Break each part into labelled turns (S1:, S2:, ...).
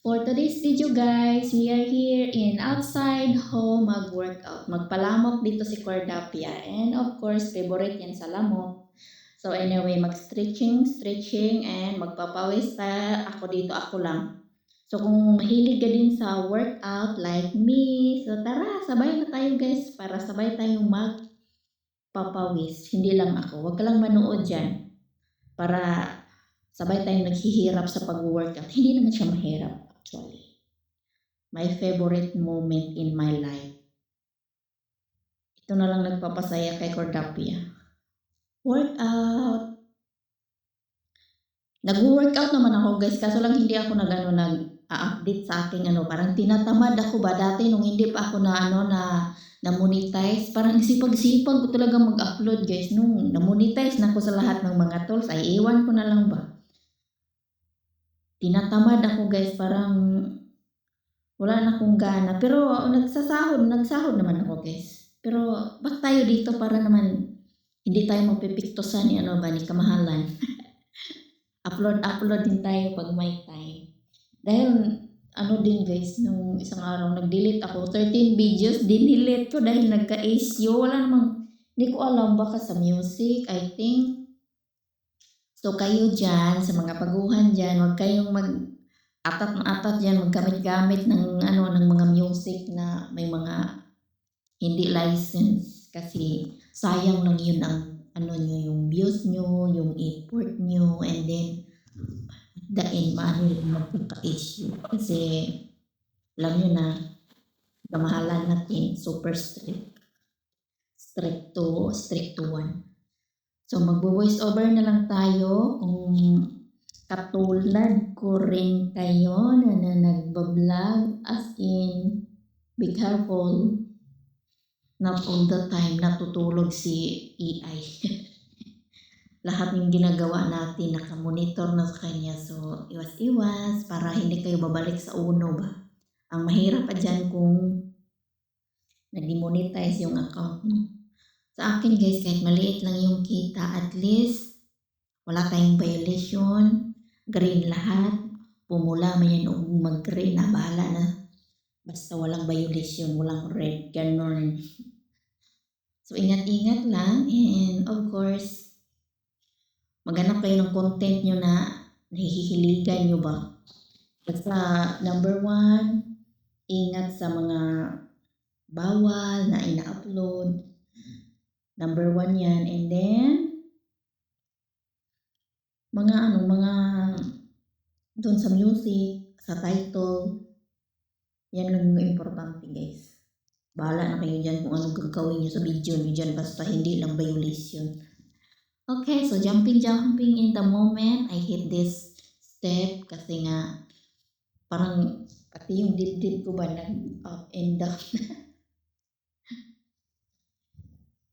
S1: For today's video guys, we are here in outside home mag-workout. Magpalamok dito si Cordapia. And of course, favorite yan sa lamok. So anyway, mag-stretching and magpapawis ako dito, ako lang. So kung mahilig ka din sa workout like me, so tara, sabay na tayo guys para sabay tayong magpapawis. Hindi lang ako, wag ka lang manood dyan para sabay tayong naghihirap sa pag-workout. Hindi naman siya mahirap actually. My favorite moment in my life. Ito na lang nagpapasaya kay Cordapia. Workout. Nag-workout naman ako guys, kaso lang hindi ako nag-update sa aking parang tinatamad ako ba dati nung hindi pa ako na monetize. Parang sipag-sipag ko talaga mag-upload guys. Nung na-monetize na ako sa lahat ng mga tools, ay iwan ko na lang ba. Tinatamad ako guys, parang wala na akong gana. Pero nagsahod naman ako guys. Pero bak tayo dito para naman hindi tayo mapipiktusan ni ni kamahalan. upload din tayo pag may time. Dahil din guys, nung isang araw nag-delete ako 13 videos, dinelete ko dahil nagka-issue. Wala namang, hindi ko alam, baka sa music, I think. So kayo dyan, sa mga paguhan dyan, huwag kayong atat na atat dyan, maggamit-gamit ng mga music na may mga hindi license, kasi sayang lang yun ang nyo, yung views nyo, yung effort nyo, and then the end, maano yung magpagka-issue. Kasi alam nyo na, kamahalan natin, super strict to one. So magbo-voice over na lang tayo kung katulad ko rin kayo na nagbablog, as in, be careful. Not all the time natutulog si AI. Lahat ng ginagawa natin nakamonitor na sa kanya. So iwas-iwas para hindi kayo babalik sa uno ba. Ang mahirap pa dyan kung nag-demonetize yung account mo. Sa akin guys, kahit maliit lang yung kita, at least wala tayong violation, green lahat, pumula man yan o mag-green na, bahala na. Basta walang violation, walang red, ganon. So ingat-ingat lang, and of course, maghanap kayo ng content nyo na nahihiligan nyo ba. Basta number 1, ingat sa mga bawal na ina-upload. Number 1 yan, and then mga doon sa music, sa title, yan lang yung importante guys. Bahala na kayo dyan kung anong gagawin nyo sa video nyo dyan, basta hindi lang violation. Okay, so jumping in the moment. I hate this step kasi nga parang pati yung dibdib ko ba up and down.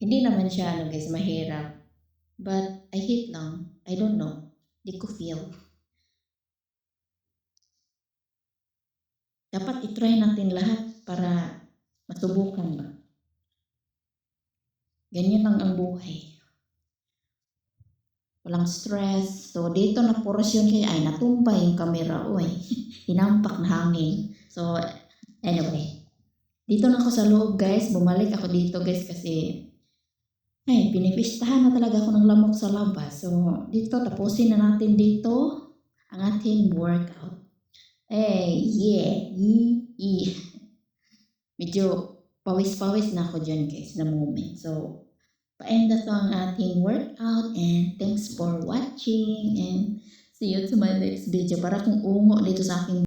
S1: Hindi naman siya guys, mahirap. But I hate lang. I don't know. Di ko feel. Dapat itry natin lahat para masubukan ba. Ganyan lang ang buhay. Walang stress. So dito na porosyon kayo, ay natumpay yung camera. Uy, hinampak na hangin. So anyway, dito na ako sa loob guys. Bumalik ako dito guys kasi pinipistahan na talaga ako ng lamok sa labas. So dito, tapusin na natin dito ang ating workout. Medyo pawis-pawis na ako dyan guys na moment. So pa-end na to ang ating workout, and thanks for watching, and see you to my next video. Para kung ungo dito sa aking